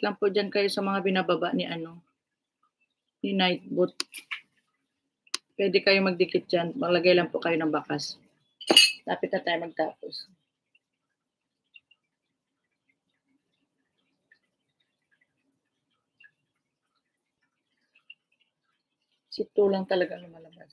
Lang po diyan kayo sa mga binababa ni ano, ni Nightbot. Puwede kayong magdikit diyan, maglagay lang po kayo ng bakas. Lapit na tayo magtapos. Si 2 lang talaga lumalabas.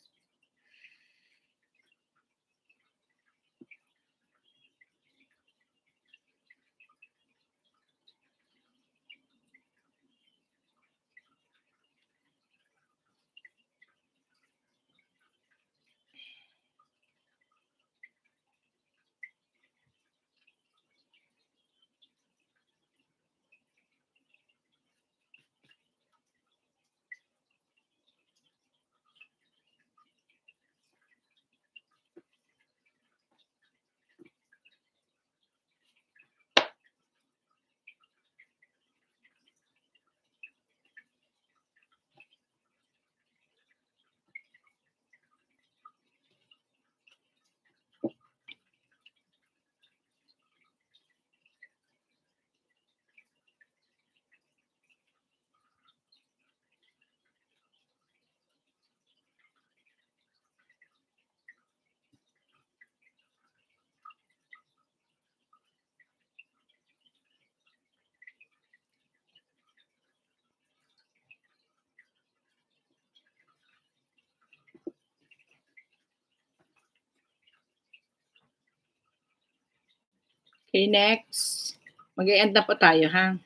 Okay, next. Mag-e-end na po tayo, ha?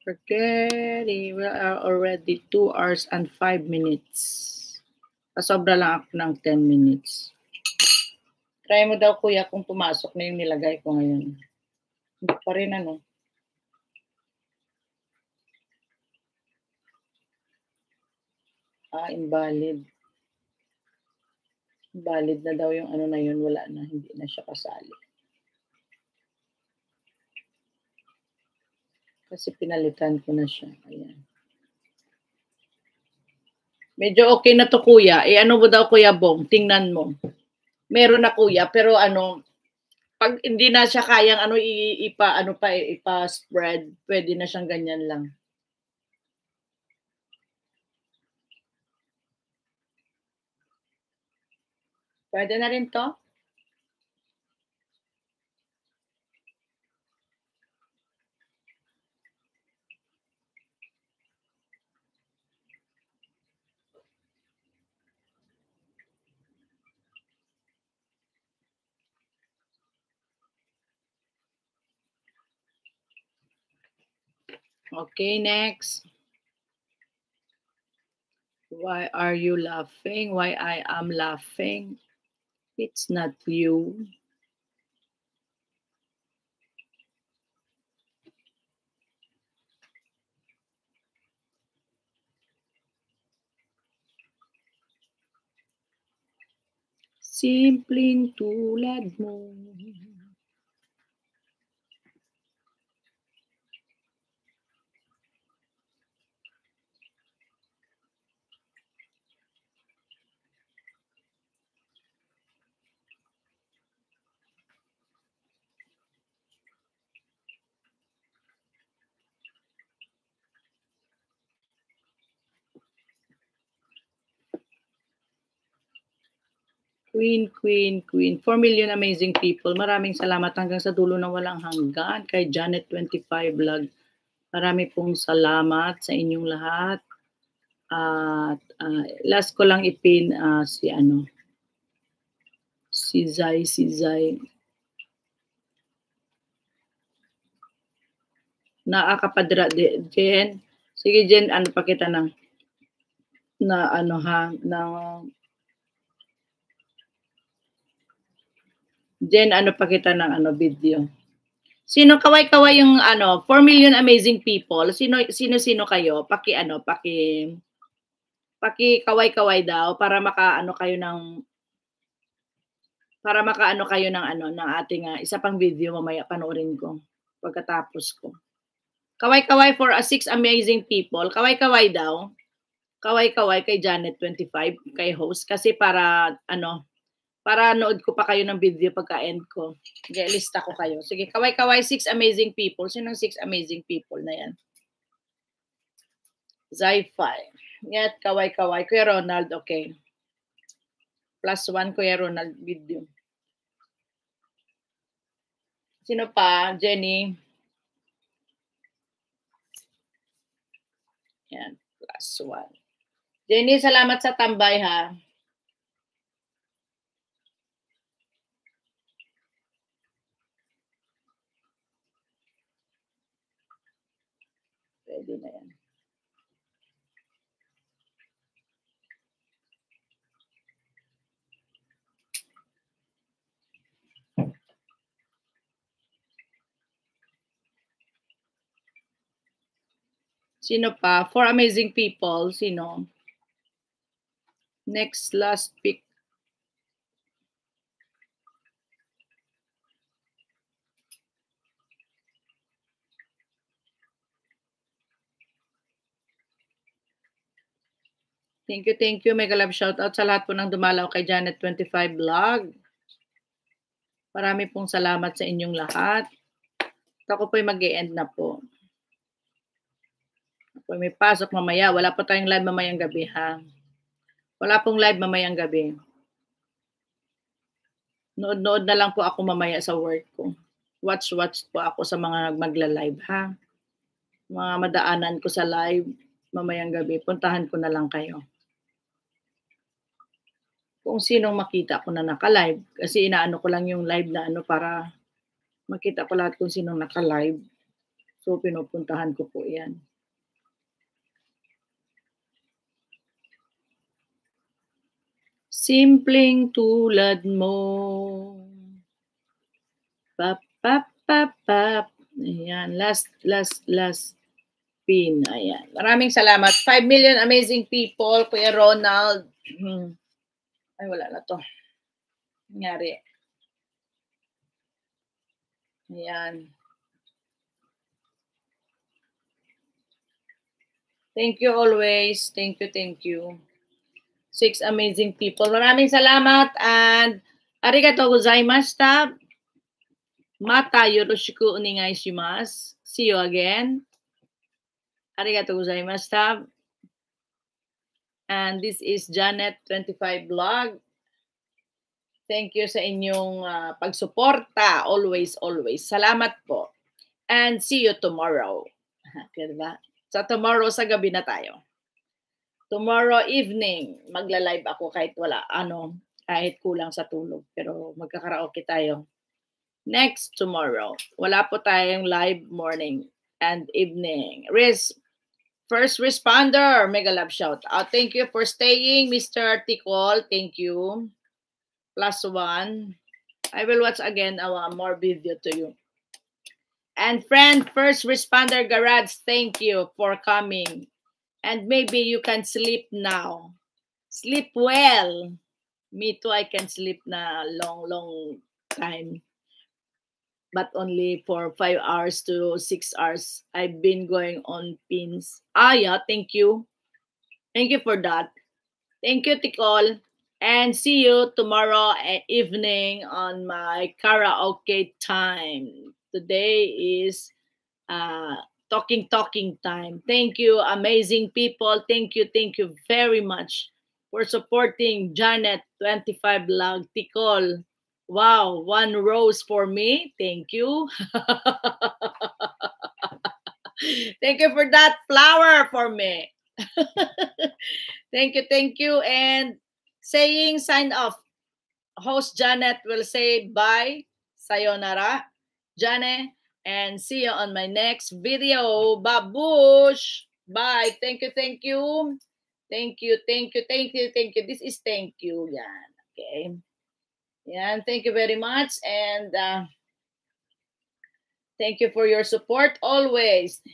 Forgetting, we are already 2 hours and 5 minutes. Pasobra lang ako ng 10 minutes. Try mo daw, kuya, kung pumasok na yung nilagay ko ngayon. Hindi pa rin, ano. Invalid. Valid na daw yung ano na yun, wala na, hindi na siya kasali. Kasi pinalitan ko na siya. Ayan. Medyo okay na to, kuya. Ano mo daw, Kuya Bong? Tingnan mo. Meron na, kuya, pero ano, pag hindi na siya kayang ano ipa-spread, pwede na siyang ganyan lang. Pwede na rin to? Okay, next. Why are you laughing? Why I am laughing? It's not you. Simpleng tulad mo. Queen, Queen, Queen. 4 million amazing people. Maraming salamat hanggang sa dulo ng walang hanggan. Kay Janet25 Vlog. Marami pong salamat sa inyong lahat. At last ko lang ipin si Zay. Nakakapadra Jen. Sige Jen, pakita ng Jen, pakita ng video. Sino kaway-kaway yung 4 million amazing people? Sino kayo? Paki kaway-kaway daw para makaano kayo ng ng ating isa pang video mamaya panoorin ko pagkatapos ko. Kaway-kaway for 6 amazing people. Kaway-kaway daw. Kaway-kaway kay Janet25, kay host kasi para Para nood ko pa kayo ng video pagka-end ko. Sige, lista ko kayo. Sige, kaway-kaway, 6 amazing people. Sinong 6 amazing people na yan? Zi-Fi. Yan, kaway-kaway. Kuya Ronald, okay. +1, Kuya Ronald, video. Sino pa? Jenny. Yan, +1. Jenny, salamat sa tambay, ha. Pwede na yan. Sino pa? 4 amazing people. Sino? Next, last pick. Thank you. Mega love shoutout sa lahat po ng dumalaw kay Janet25 Vlog. Marami pong salamat sa inyong lahat. Ako po'y mag-e-end na po. Ako may pasok mamaya. Wala pa tayong live mamayang gabi, ha? Wala pong live mamayang gabi. Nood-nood na lang po ako mamaya sa work ko. Watch po ako sa mga magla-live, ha? Mga madaanan ko sa live mamayang gabi. Puntahan ko na lang kayo. Kung sinong makita ko na naka-live. Kasi inaano ko lang yung live na ano para makita ko lahat kung sinong naka-live. So, pinupuntahan ko po yan. Simpleng tulad mo. Pap, pap, pap, pap. Ayan. Last pin. Ayan. Maraming salamat. 5 million amazing people. Kuya Ronald. Ay, wala na to. Nangyari. Ayan. Thank you always. Thank you. 6 amazing people. Maraming salamat and arigatou gozaimashita. Mata yoroshiku onegai shimasu. See you again. Arigatou gozaimashita. And this is Janet25 Vlog. Thank you sa inyong pagsuporta. Always. Salamat po. And see you tomorrow. Diba? Sa tomorrow, sa gabi na tayo. Tomorrow evening, magla-live ako kahit kahit kulang sa tulog. Pero magkakaraoke tayo. Next, tomorrow. Wala po tayong live morning and evening. First responder, mega love shout out. Thank you for staying, Mr. Tikol. Thank you. +1. I will watch again more video to you. And friend, first responder garage, thank you for coming. And maybe you can sleep now. Sleep well. Me too, I can sleep na long time. But only for 5 hours to 6 hours. I've been going on pins. Yeah, thank you. Thank you for that. Thank you, Tikol. And see you tomorrow evening on my karaoke time. Today is talking time. Thank you, amazing people. Thank you very much for supporting Janet25 Vlog. Tikol. Wow, 1 rose for me. Thank you. Thank you for that flower for me. Thank you. And saying sign off. Host Janet will say bye. Sayonara. Janet. And see you on my next video. Babush. Bye. Thank you. Thank you. This is thank you. Yan. Okay. Yan. Thank you very much. And thank you for your support always.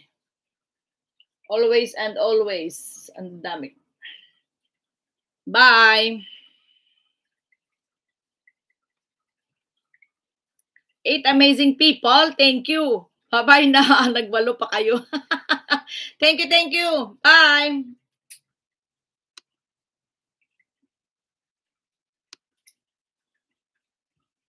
Always and always. Ang dami. Bye. 8 amazing people. Thank you. Bye-bye na. Nagwalo pa kayo. Thank you. Bye.